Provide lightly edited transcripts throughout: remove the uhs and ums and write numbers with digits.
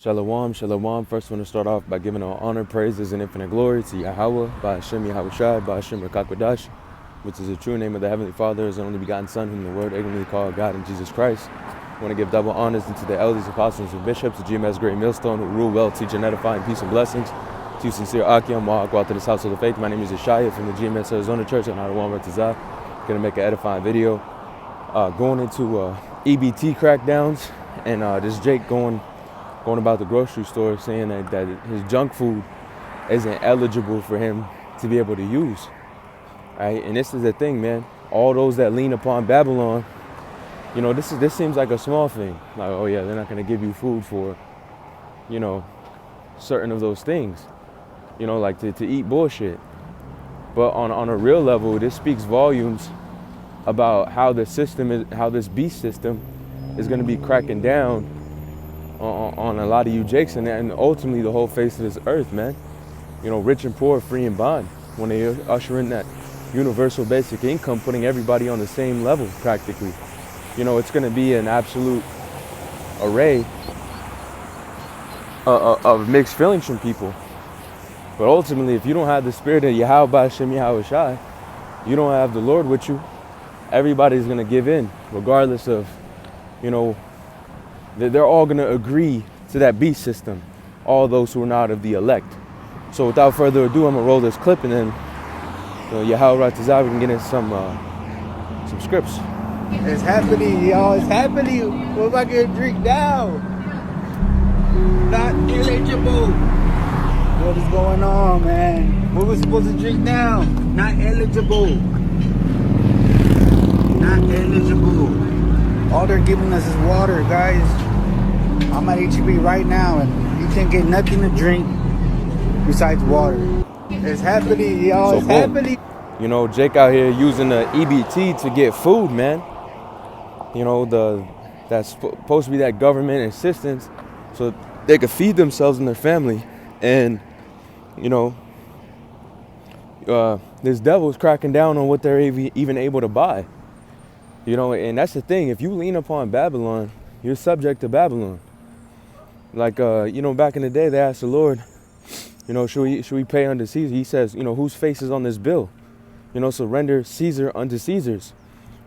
Shalom, shalom. First, I want to start off by giving all honor, praises, and infinite glory to Yahweh, by Hashem Yahushai, by Hashem Rakakwadash, which is the true name of the Heavenly Father, His only begotten Son, whom the Word ignorantly called God and Jesus Christ. I want to give double honors to the elders, apostles, and bishops, the GMS Great Millstone, who rule well, teach, and edify in peace and blessings. To sincere Akim, Ma'akwa, to this house of the faith. My name is Yeshaya from the GMS Arizona Church on Adawan Ratazah. Going to make an edifying video going into EBT crackdowns, and this Jake going about the grocery store saying that his junk food isn't eligible for him to be able to use, right? And this is the thing, man. All those that lean upon Babylon, you know, this seems like a small thing. Like, oh yeah, they're not going to give you food for, you know, certain of those things, you know, like to eat bullshit. But on a real level, this speaks volumes about how the system is, how this beast system is going to be cracking down on a lot of you Jakes and ultimately the whole face of this earth, man. You know, rich and poor, free and bond. When they usher in that universal basic income, putting everybody on the same level practically. You know, it's going to be an absolute array of mixed feelings from people. But ultimately, if you don't have the spirit of Yahweh Hashem Yahushai, you don't have the Lord with you, everybody's going to give in, regardless of, you know, they're all going to agree to that beast system, all those who are not of the elect. So without further ado, I'm going to roll this clip, and then, you know, Yahweh Ratazah, we can get into some scripts. It's happening, y'all. It's happening. What am I going to drink now? Not eligible. What is going on, man? What we supposed to drink now? Not eligible. Not eligible. All they're giving us is water, guys. I'm at HEB right now, and you can't get nothing to drink besides water. It's happening, y'all. So it's boom. happening. You know, Jake out here using the EBT to get food, man. You know, that's supposed to be that government assistance so they could feed themselves and their family. And, you know, this devil's cracking down on what they're even able to buy. You know, and that's the thing. If you lean upon Babylon, you're subject to Babylon. Like, you know, back in the day, they asked the Lord, you know, should we pay unto Caesar? He says, you know, whose face is on this bill? You know, so render Caesar unto Caesar's.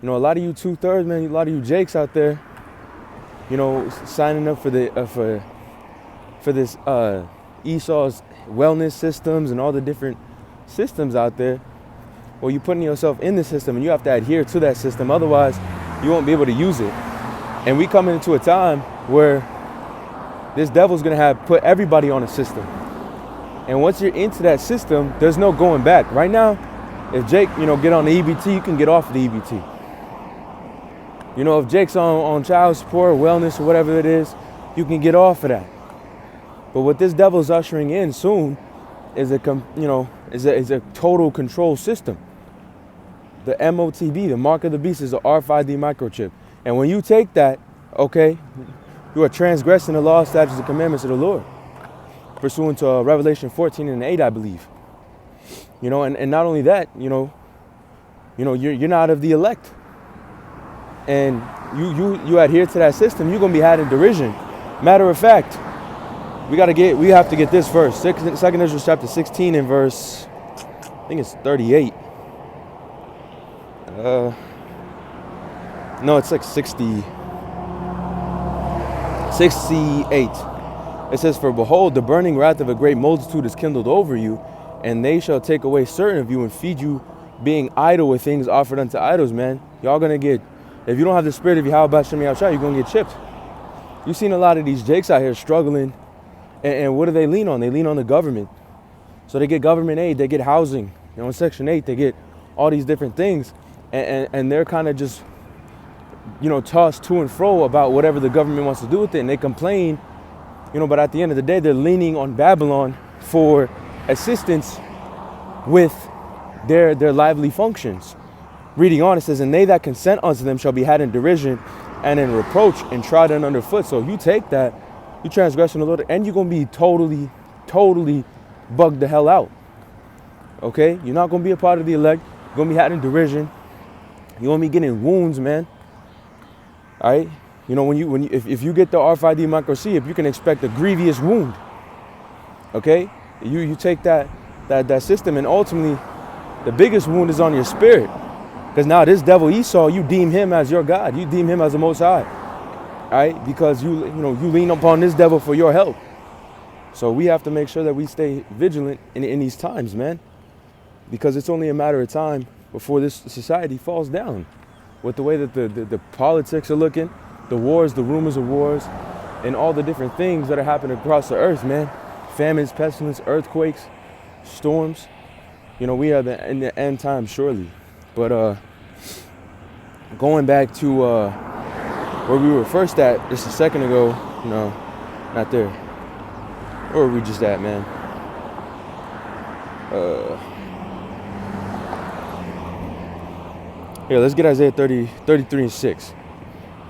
You know, a lot of you 2/3, man, a lot of you Jakes out there, you know, signing up for the for this Esau's wellness systems and all the different systems out there. Well, you're putting yourself in the system, and you have to adhere to that system. Otherwise, you won't be able to use it. And we come into a time where this devil's going to put everybody on a system. And once you're into that system, there's no going back. Right now, if Jake, you know, get on the EBT, you can get off of the EBT. You know, if Jake's on child support or wellness or whatever it is, you can get off of that. But what this devil's ushering in soon is a total control system. The MOTB, the mark of the beast, is an RFID microchip. And when you take that, okay, you are transgressing the law, statutes, and commandments of the Lord, pursuant to Revelation 14:8, I believe. You know, and not only that, you know, you're not of the elect, and you adhere to that system, you're gonna be had in derision. Matter of fact, we have to get this verse, 2 Ezra chapter 16 and verse, I think it's 38. No, it's like 68. It says, for behold, the burning wrath of a great multitude is kindled over you, and they shall take away certain of you and feed you, being idle with things offered unto idols, man. Y'all gonna get, if you don't have the spirit of Yahweh Hashem Yahushua, you're gonna get chipped. You've seen a lot of these Jakes out here struggling, and what do they lean on? They lean on the government. So they get government aid, they get housing. You know, in Section 8, they get all these different things, and they're kind of just, you know, tossed to and fro about whatever the government wants to do with it, and they complain, you know, but at the end of the day, they're leaning on Babylon for assistance with their lively functions. Reading on, it says, and they that consent unto them shall be had in derision and in reproach and trodden underfoot. So if you take that, you transgressing the Lord, and you're going to be totally bugged the hell out. Okay? You're not going to be a part of the elect. You're going to be had in derision. You're going to be getting wounds, man. All right? You know, if you get the RFID microchip, you can expect a grievous wound. Okay, you take that system, and ultimately, the biggest wound is on your spirit, because now this devil Esau, you deem him as your God, you deem him as the Most High, all right? Because you lean upon this devil for your help. So we have to make sure that we stay vigilant in these times, man, because it's only a matter of time before this society falls down, with the way that the politics are looking, the wars, the rumors of wars, and all the different things that are happening across the earth, man. Famines, pestilence, earthquakes, storms. You know, we are in the end time, surely. But going back to where we were first at just a second ago, no, not there. Where were we just at, man? Here, let's get Isaiah 33 and 6.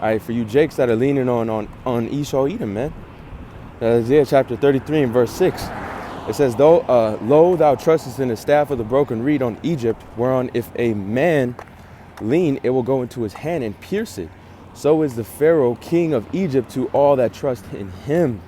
All right, for you Jakes that are leaning on Esau Edom, man. Isaiah chapter 33 and verse 6. It says, lo, thou trustest in the staff of the broken reed on Egypt, whereon if a man lean, it will go into his hand and pierce it. So is the Pharaoh, king of Egypt, to all that trust in him.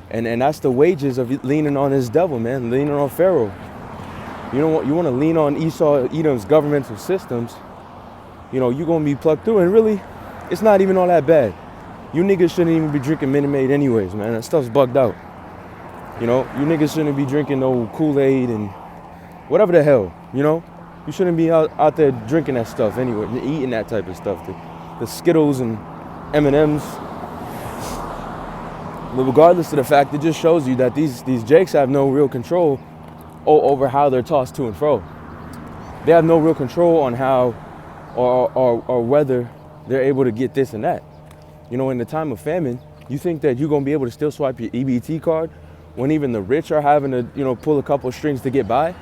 And that's the wages of leaning on this devil, man, leaning on Pharaoh. You want to lean on Esau Edom's governmental systems, you know, you're going to be plucked through. And really, it's not even all that bad. You niggas shouldn't even be drinking Minute Maid anyways, man. That stuff's bugged out. You know, you niggas shouldn't be drinking no Kool-Aid and whatever the hell, you know. You shouldn't be out there drinking that stuff anyway, eating that type of stuff. The Skittles and M&Ms. But regardless of the fact, it just shows you that these Jakes have no real control over how they're tossed to and fro. They have no real control on how or whether they're able to get this and that. You know, in the time of famine, you think that you're going to be able to still swipe your EBT card when even the rich are having to, you know, pull a couple strings to get by?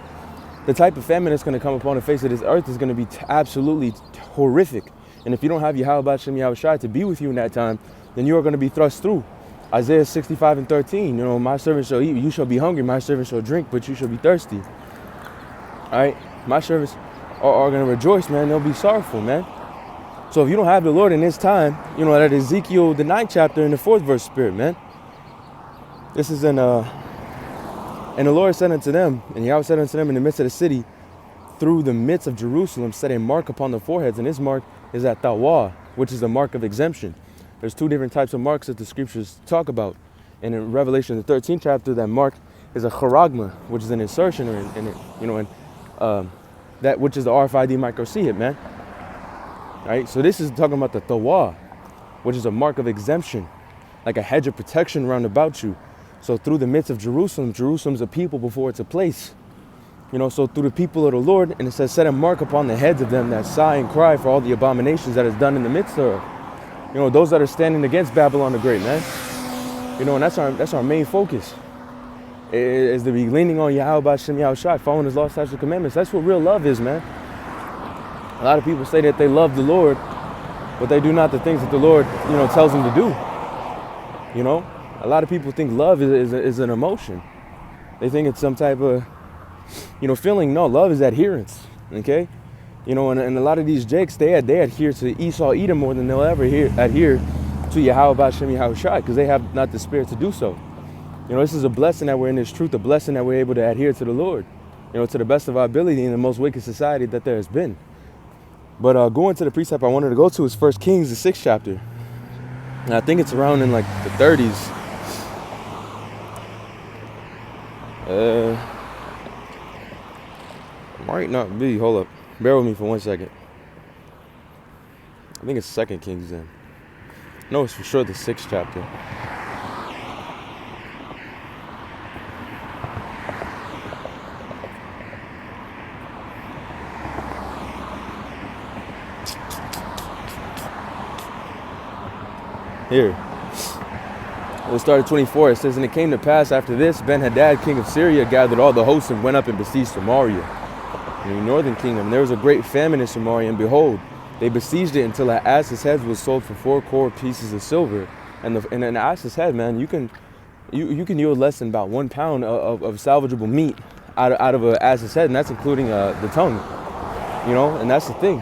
The type of famine that's going to come upon the face of this earth is going to be absolutely horrific. And if you don't have Yahweh Shem Yahushai to be with you in that time, then you are going to be thrust through. Isaiah 65 and 13, you know, my servant shall eat, you shall be hungry, my servant shall drink, but you shall be thirsty. All right, my servants are going to rejoice, man. They'll be sorrowful, man. So if you don't have the Lord in this time, you know, that Ezekiel, the 9th chapter and the 4th verse, spirit, man. This is and the Lord said unto them, and Yahweh said unto them in the midst of the city, through the midst of Jerusalem, set a mark upon the foreheads, and this mark is at Tawah, which is the mark of exemption. There's two different types of marks that the scriptures talk about. And in Revelation, the 13th chapter, that mark is a charagma, which is an insertion, that which is the RFID microchip, man. All right, so this is talking about the Tawah, which is a mark of exemption, like a hedge of protection round about you. So through the midst of Jerusalem, Jerusalem's a people before it's a place. You know, so through the people of the Lord, and it says, set a mark upon the heads of them that sigh and cry for all the abominations that is done in the midst of, you know, those that are standing against Babylon the Great, man. You know, and that's our main focus, is to be leaning on Yahweh Shem Yahushai, following his law, statutes, and commandments. That's what real love is, man. A lot of people say that they love the Lord, but they do not the things that the Lord, you know, tells them to do. You know, a lot of people think love is an emotion. They think it's some type of, you know, feeling. No, love is adherence. Okay, you know, and a lot of these Jakes, they adhere to Esau Edom more than they'll ever adhere to Yahweh Shem Yahushai, because they have not the spirit to do so. You know, this is a blessing that we're in this truth, a blessing that we're able to adhere to the Lord, you know, to the best of our ability in the most wicked society that there has been. But going to the precept I wanted to go to is 1 Kings, the 6th chapter. And I think it's around in like the 30s. Might not be. Hold up. Bear with me for 1 second. I think it's 2 Kings then. No, it's for sure the 6th chapter. Here. We'll start at 24. It says, and it came to pass after this, Ben-Hadad, king of Syria, gathered all the hosts and went up and besieged Samaria, in the northern kingdom. There was a great famine in Samaria, and behold, they besieged it until an ass's head was sold for 4 core pieces of silver. And an ass's head, man, you can yield less than about 1 pound of salvageable meat out of an ass's head, and that's including the tongue. You know, and that's the thing.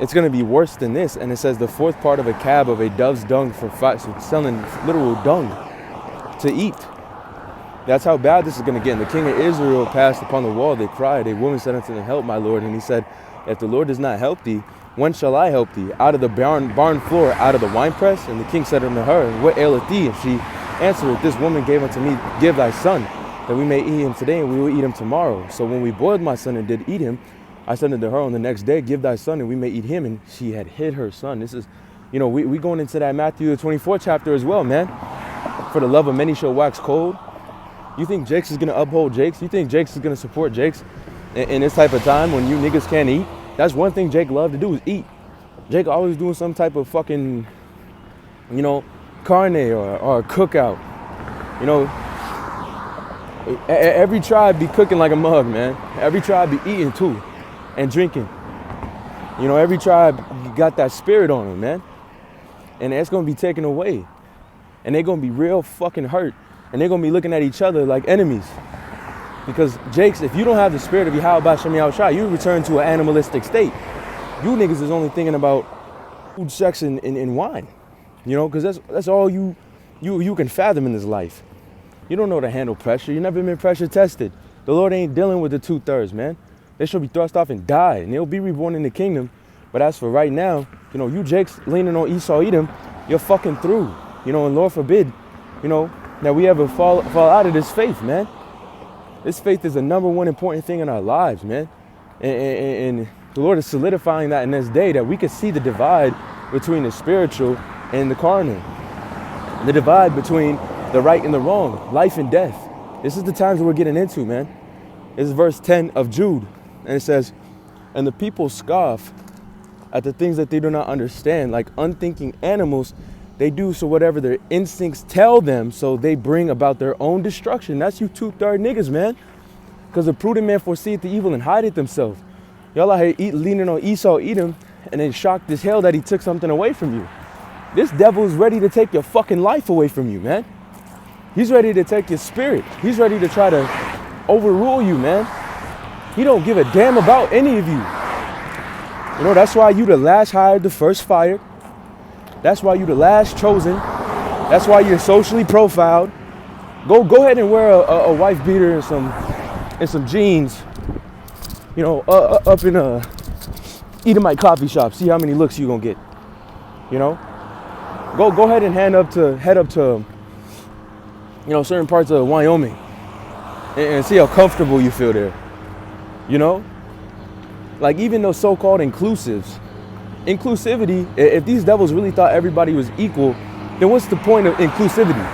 it's going to be worse than this. And it says the fourth part of a cab of a dove's dung for so selling literal dung to eat. That's how bad this is going to get. And the king of Israel passed upon the wall. They cried. A woman said unto them, help, my Lord. And he said, if the Lord does not help thee, when shall I help thee? Out of the barn floor, out of the winepress? And the king said unto her, what aileth thee? And she answered, this woman gave unto me, give thy son, that we may eat him today, and we will eat him tomorrow. So when we boiled my son and did eat him, I said unto her on the next day, give thy son, and we may eat him. And she had hid her son. This is, you know, we going into that Matthew the 24th chapter as well, man. For the love of many shall wax cold. You think Jakes is going to uphold Jakes? You think Jakes is going to support Jakes in this type of time when you niggas can't eat? That's one thing Jake loved to do is eat. Jake always doing some type of fucking, you know, carne or a cookout. You know, every tribe be cooking like a mug, man. Every tribe be eating too and drinking. You know, every tribe got that spirit on them, man. And it's going to be taken away. And they're going to be real fucking hurt. And they're going to be looking at each other like enemies. Because, Jakes, if you don't have the spirit of Yahweh Shem Yahushua, you return to an animalistic state. You niggas is only thinking about food, sex, and wine. You know, because that's all you can fathom in this life. You don't know how to handle pressure. You've never been pressure tested. The Lord ain't dealing with the 2/3, man. They should be thrust off and die. And they'll be reborn in the kingdom. But as for right now, you know, you Jakes leaning on Esau Edom, you're fucking through. You know, and Lord forbid, you know, that we ever fall out of this faith, man. This faith is the number one important thing in our lives, man. And the Lord is solidifying that in this day that we can see the divide between the spiritual and the carnal. The divide between the right and the wrong, life and death. This is the times that we're getting into, man. This is verse 10 of Jude. And it says, and the people scoff at the things that they do not understand, like unthinking animals. They do so whatever their instincts tell them, so they bring about their own destruction. That's you 2/3 niggas, man. Because the prudent man foreseeth the evil and hideth himself. Y'all out here leaning on Esau Edom and then shocked as hell that he took something away from you. This devil is ready to take your fucking life away from you, man. He's ready to take your spirit. He's ready to try to overrule you, man. He don't give a damn about any of you. You know, that's why you the last hired, the first fired. That's why you the last chosen. That's why you're socially profiled. Go ahead and wear a wife beater and some jeans. You know, up in a Edomite coffee shop. See how many looks you gonna get. You know, go ahead and head up to you know, certain parts of Wyoming and see how comfortable you feel there. You know, like even those so-called inclusives. Inclusivity, if these devils really thought everybody was equal, then what's the point of inclusivity?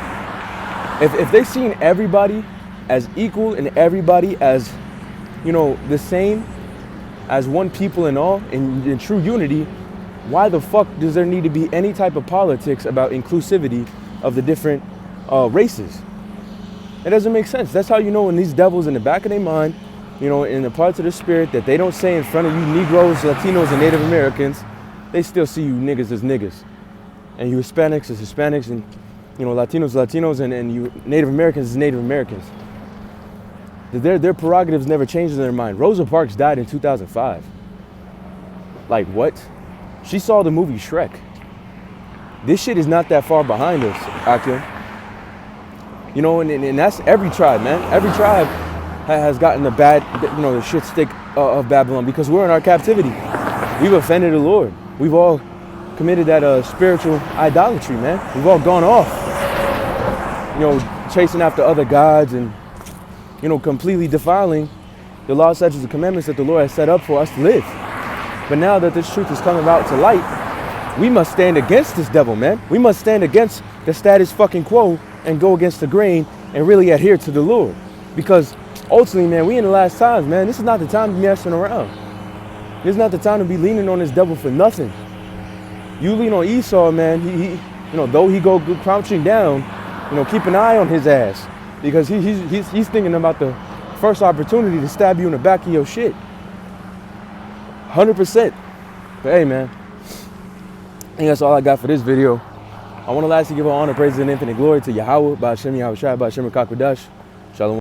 If they seen everybody as equal and everybody as, you know, the same, as one people in all, in true unity, why the fuck does there need to be any type of politics about inclusivity of the different races? It doesn't make sense. That's how you know when these devils in the back of their mind, you know, in the parts of the spirit that they don't say in front of you Negroes, Latinos, and Native Americans, they still see you niggas as niggas. And you Hispanics as Hispanics, and, you know, Latinos, and you Native Americans as Native Americans. Their prerogatives never changed in their mind. Rosa Parks died in 2005. Like, what? She saw the movie Shrek. This shit is not that far behind us, Akim. You know, and that's every tribe, man. Every tribe has gotten the bad, you know, the shit stick of Babylon because we're in our captivity. We've offended the Lord. We've all committed that spiritual idolatry, man. We've all gone off, you know, chasing after other gods and, you know, completely defiling the laws, statutes, and commandments that the Lord has set up for us to live. But now that this truth is coming out to light, we must stand against this devil, man. We must stand against the status fucking quo and go against the grain and really adhere to the Lord. Because ultimately, man, we in the last times, man. This is not the time to be messing around. This is not the time to be leaning on this devil for nothing. You lean on Esau, man. He you know, though he go crouching down, you know, keep an eye on his ass because he's thinking about the first opportunity to stab you in the back of your shit. 100%. But hey, man, I think that's all I got for this video. I want to lastly give all honor, praise, and infinite glory to Yahweh, Ba'ashem Yahushua, Ba'ashem Rakakwadash.